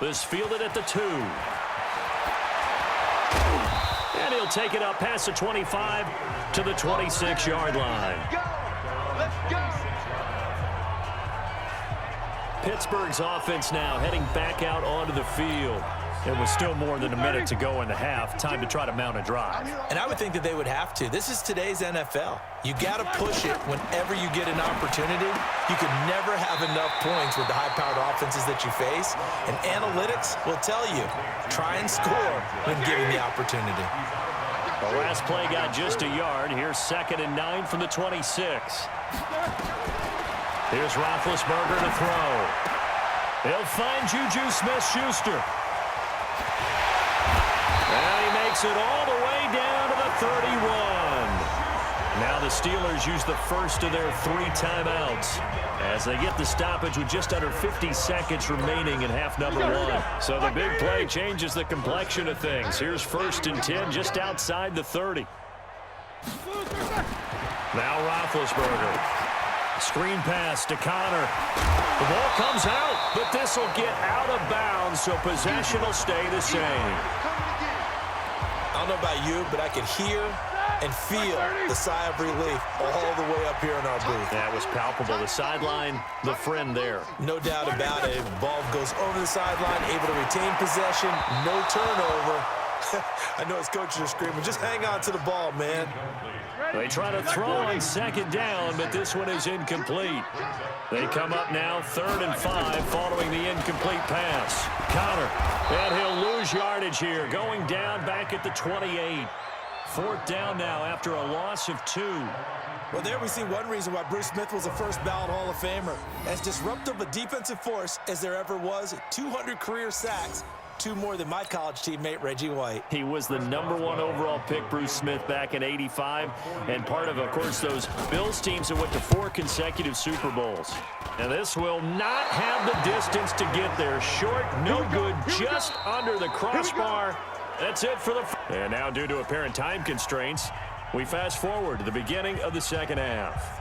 This fielded at the 2. And he'll take it up past the 25 to the 26-yard line. Let's go! Pittsburgh's offense now heading back out onto the field. It was still more than a minute to go in the half. Time to try to mount a drive. And I would think that they would have to. This is today's NFL. You got to push it whenever you get an opportunity. You can never have enough points with the high-powered offenses that you face. And analytics will tell you, try and score when given the opportunity. The last play got just a yard. Here's 2nd and 9 from the 26. Here's Roethlisberger to throw. He'll find Juju Smith-Schuster. And he makes it all the way down to the 31. Now the Steelers use the first of their 3 timeouts as they get the stoppage with just under 50 seconds remaining in half number 1. So the big play changes the complexion of things. Here's 1st and 10 just outside the 30. Now Roethlisberger. Screen pass to Connor. The ball comes out, but this will get out of bounds, so possession will stay the same. I don't know about you, but I could hear and feel the sigh of relief all the way up here in our booth. That was palpable. The sideline, the friend there. No doubt about it. Ball goes over the sideline, able to retain possession, no turnover. I know his coaches are screaming, just hang on to the ball, man. They try to throw on 2nd down, but this one is incomplete. They come up now 3rd and 5 following the incomplete pass. Connor, and he'll lose yardage here, going down back at the 28. 4th down now after a loss of 2. Well, there we see one reason why Bruce Smith was a first-ballot Hall of Famer. As disruptive a defensive force as there ever was, 200 career sacks, 2 more than my college teammate, Reggie White. He was the #1 overall pick, Bruce Smith, back in '85, and part of course, those Bills teams that went to 4 consecutive Super Bowls. And this will not have the distance to get there. Short, no good, just under the crossbar. That's it for the... And now, due to apparent time constraints, we fast forward to the beginning of the 2nd half.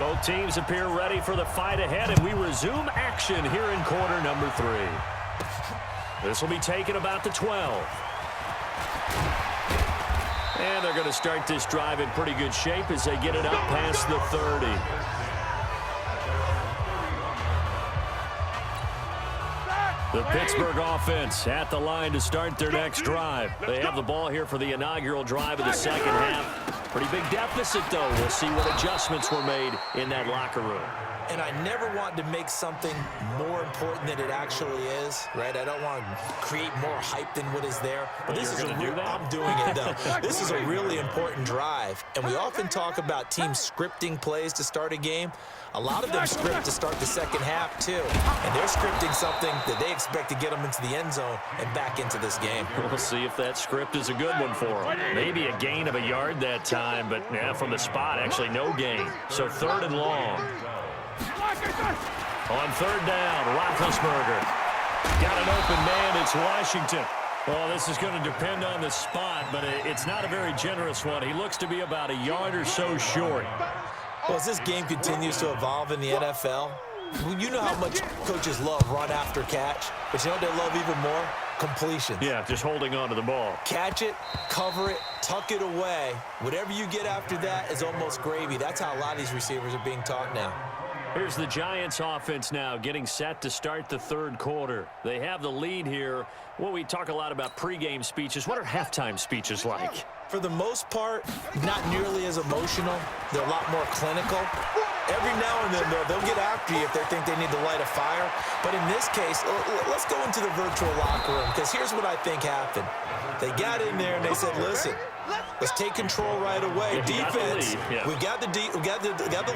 Both teams appear ready for the fight ahead, and we resume action here in quarter number 3. This will be taken about the 12. And they're going to start this drive in pretty good shape as they get it up past the 30. The Pittsburgh offense at the line to start their next drive. They have the ball here for the inaugural drive of the 2nd half. Pretty big deficit, though. We'll see what adjustments were made in that locker room. And I never want to make something more important than it actually is, right? I don't want to create more hype than what is there. But this is I'm doing it, though. This is a really important drive. And we often talk about teams scripting plays to start a game. A lot of them script to start the 2nd half, too. And they're scripting something that they expect to get them into the end zone and back into this game. We'll see if that script is a good one for them. Maybe a gain of a yard that time, but yeah, from the spot, actually no gain. So 3rd and long. On 3rd down, Roethlisberger. Got an open man, it's Washington. Well, this is going to depend on the spot, but it's not a very generous one. He looks to be about a yard or so short. Well, as this game continues to evolve in the NFL, you know how much coaches love run after catch, but you know what they love even more? Completions. Yeah, just holding on to the ball. Catch it, cover it, tuck it away. Whatever you get after that is almost gravy. That's how a lot of these receivers are being taught now. Here's the Giants offense now getting set to start the 3rd quarter. They have the lead here. Well, we talk a lot about pregame speeches. What are halftime speeches like? For the most part, not nearly as emotional. They're a lot more clinical. Every now and then, though, they'll get after you if they think they need to light a fire. But in this case, let's go into the virtual locker room, because here's what I think happened. They got in there and they said, listen, let's take control right away. Defense, we've got the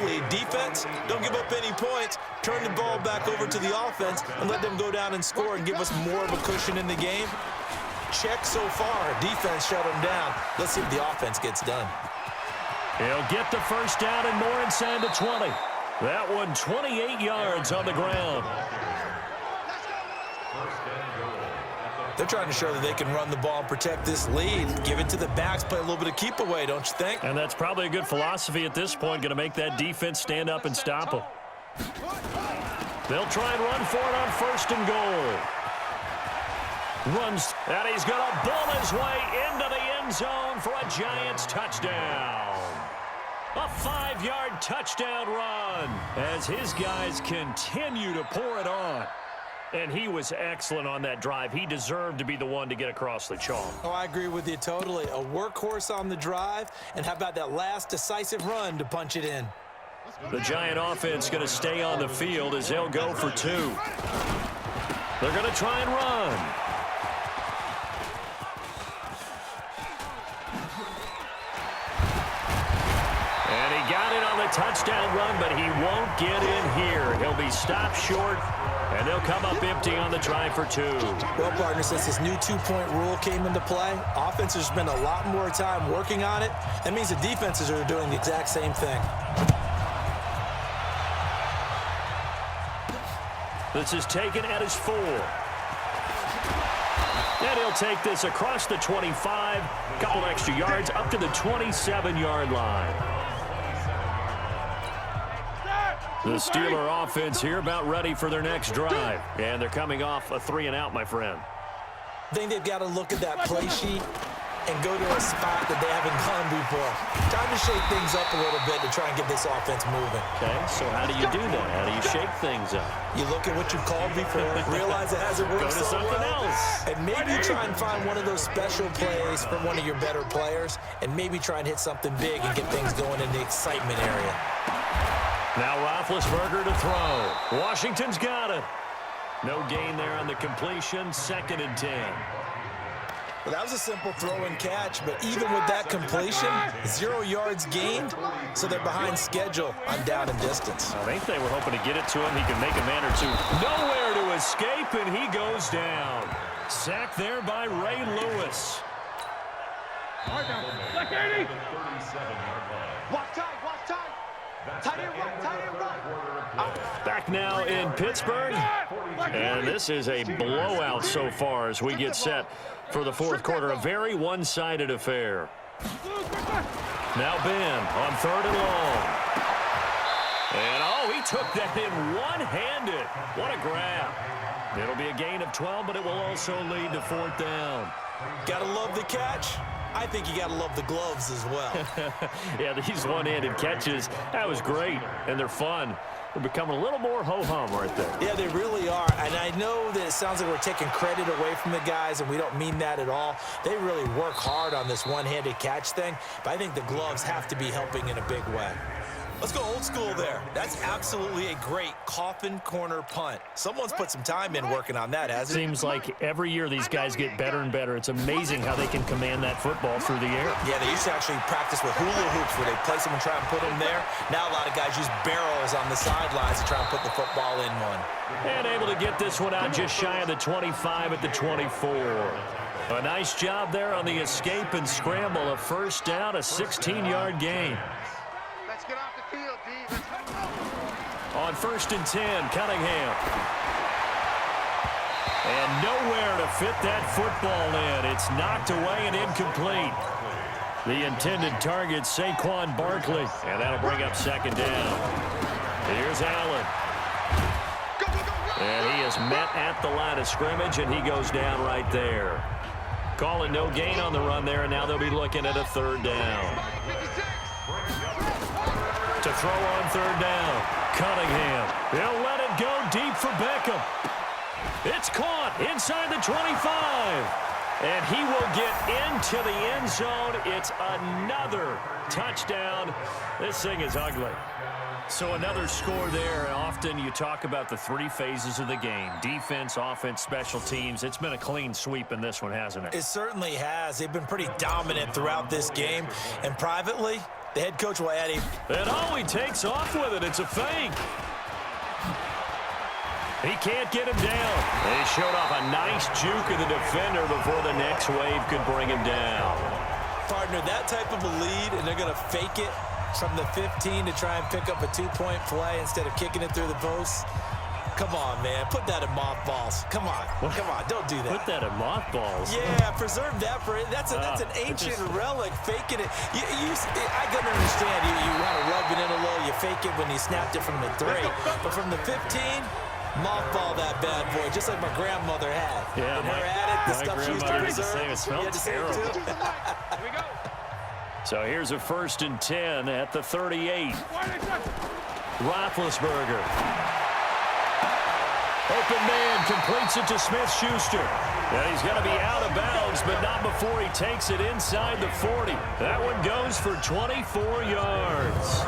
lead. Defense, don't give up any points. Turn the ball back over to the offense and let them go down and score and give us more of a cushion in the game. Check so far. Defense shut them down. Let's see if the offense gets done. He'll get the 1st down and more inside the 20. That one 28 yards on the ground. They're trying to show that they can run the ball and protect this lead. Give it to the backs, play a little bit of keep away, don't you think? And that's probably a good philosophy at this point, going to make that defense stand up and stop them. They'll try and run for it on 1st and goal. Runs, and he's going to bull his way into the end zone for a Giants touchdown. A 5-yard touchdown run as his guys continue to pour it on. And he was excellent on that drive. He deserved to be the one to get across the chalk. Oh, I agree with you totally. A workhorse on the drive, and how about that last decisive run to punch it in? The Giant offense going to stay on the field as they'll go for 2. They're going to try and run. And he got it on the touchdown run, but he won't get in here. He'll be stopped short, and they'll come up empty on the try for 2. Well, partner, since this new 2-point rule came into play, offenses spend a lot more time working on it. That means the defenses are doing the exact same thing. This is taken at his 4. And he'll take this across the 25, couple extra yards up to the 27-yard line. The Steeler offense here about ready for their next drive. And thee coming off a 3-and-out, my friend. I think they've got to look at that play sheet and go to a spot that they haven't gone before. Time to shake things up a little bit to try and get this offense moving. Okay, so how do you do that? How do you shake things up? You look at what you've called before, realize it hasn't worked Go to so something well, else. and maybe try and find one of those special plays from one of your better players, and maybe try and hit something big and get things going in the excitement area. Now Roethlisberger to throw. Washington's got it. No gain there on the completion. 2nd and 10. Well, that was a simple throw and catch, but even with that completion, 0 yards gained, so they're behind schedule on down and distance. I think they were hoping to get it to him. He can make a man or two. Nowhere to escape, and he goes down. Sacked there by Ray Lewis. Black 80. Walk tight, walk tight. Tight end right, tight end right. Back now in Pittsburgh, and this is a blowout so far as we get set for the 4th quarter. A very one-sided affair. Now Ben on 3rd and long. And, oh, he took that in one-handed. What a grab. It'll be a gain of 12, but it will also lead to 4th down. Gotta love the catch. I think you gotta love the gloves as well. Yeah, these one-handed catches, that was great, and they're fun. They're becoming a little more ho-hum right there. Yeah, they really are. And I know that it sounds like we're taking credit away from the guys, and we don't mean that at all. They really work hard on this one-handed catch thing, but I think the gloves have to be helping in a big way. Let's go old school there. That's absolutely a great coffin corner punt. Someone's put some time in working on that, hasn't it? Seems like every year these guys get better and better. It's amazing how they can command that football through the air. Yeah, they used to actually practice with hula hoops where they place them and try and put them there. Now a lot of guys use barrels on the sidelines to try and put the football in one. And able to get this one out just shy of the 25 at the 24. A nice job there on the escape and scramble. A 1st down, a 16-yard gain. Let's get off the field, D. Let's go. On 1st and 10, Cunningham. And nowhere to fit that football in. It's knocked away and incomplete. The intended target, Saquon Barkley. And that'll bring up 2nd down. Here's Allen. And he is met at the line of scrimmage, and he goes down right there. Calling no gain on the run there, and now they'll be looking at a 3rd down. To throw on 3rd down. Cunningham. He'll let it go deep for Beckham. It's caught inside the 25. And he will get into the end zone. It's another touchdown. This thing is ugly. So another score there. Often you talk about the 3 phases of the game. Defense, offense, special teams. It's been a clean sweep in this one, hasn't it? It certainly has. They've been pretty dominant throughout this game. And privately, the head coach will add And oh, he takes off with it. It's a fake. He can't get him down. They showed off a nice juke of the defender before the next wave could bring him down. partner that type of a lead, and they're going to fake it from the 15 to try and pick up a 2-point play instead of kicking it through the post. come on, man. Put that in mothballs. Come on. Come on. Don't do that. Put that in mothballs? Yeah, preserve that for it. That's an ancient relic. Faking it. I can understand. You want to rub it in a little. You fake it when you snapped it from the 3. But from the 15, mothball that bad boy, just like my grandmother had. Yeah, her at it, the stuff she used to preserve. It smelled terrible. Here we go. So here's a 1st and 10 at the 38. Roethlisberger. Open man completes it to Smith-Schuster. And he's going to be out of bounds, but not before he takes it inside the 40. That one goes for 24 yards.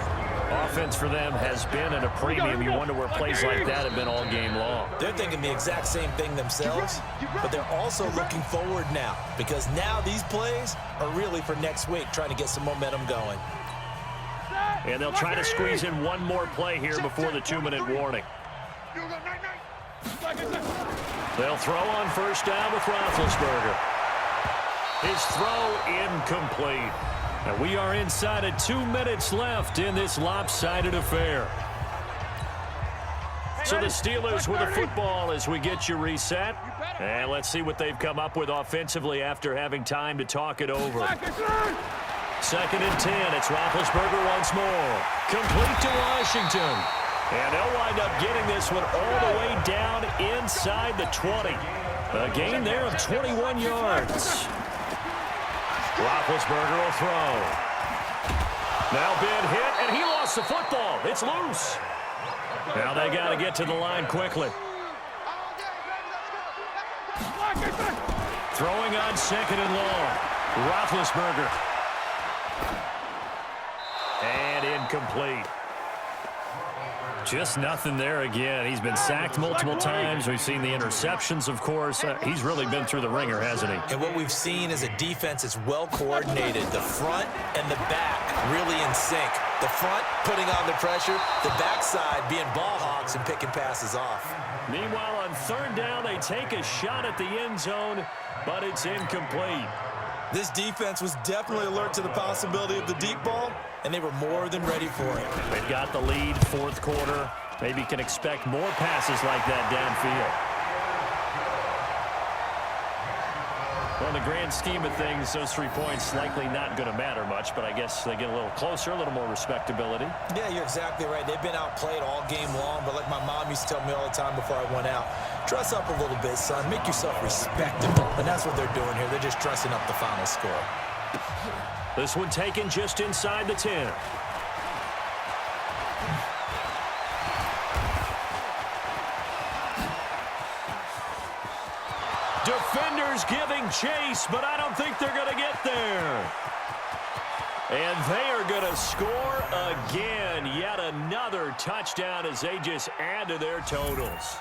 Offense for them has been at a premium. You wonder where plays like that have been all game long. They're thinking the exact same thing themselves, but they're also looking forward now because now these plays are really for next week, trying to get some momentum going. And they'll try to squeeze in one more play here before the 2-minute warning. They'll throw on 1st down with Roethlisberger. His throw incomplete. And we are inside of 2 minutes left in this lopsided affair. So the Steelers with the football as we get you reset. And let's see what they've come up with offensively after having time to talk it over. 2nd and 10. It's Roethlisberger once more. Complete to Washington. And they'll wind up getting this one all the way down inside the 20. A gain there of 21 yards. Roethlisberger will throw. Now been hit, and he lost the football. It's loose. Now they got to get to the line quickly. Throwing on 2nd and long. Roethlisberger. And incomplete. Just nothing there again. He's been sacked multiple times. We've seen the interceptions, of course. He's really been through the ringer, hasn't he? And what we've seen is a defense that's well coordinated. The front and the back really in sync. The front putting on the pressure, the backside being ball hogs and picking passes off. Meanwhile, on 3rd down, they take a shot at the end zone, but it's incomplete. This defense was definitely alert to the possibility of the deep ball, and they were more than ready for it. They've got the lead, 4th quarter. Maybe can expect more passes like that downfield. Well, in the grand scheme of things, those 3 points likely not going to matter much, but I guess they get a little closer, a little more respectability. Yeah, you're exactly right. They've been outplayed all game long, but like my mom used to tell me all the time before I went out, dress up a little bit, son. Make yourself respectable. And that's what they're doing here. They're just dressing up the final score. This one taken just inside the 10. Defenders giving chase, but I don't think they're going to get there. And they are going to score again. Yet another touchdown as they just add to their totals.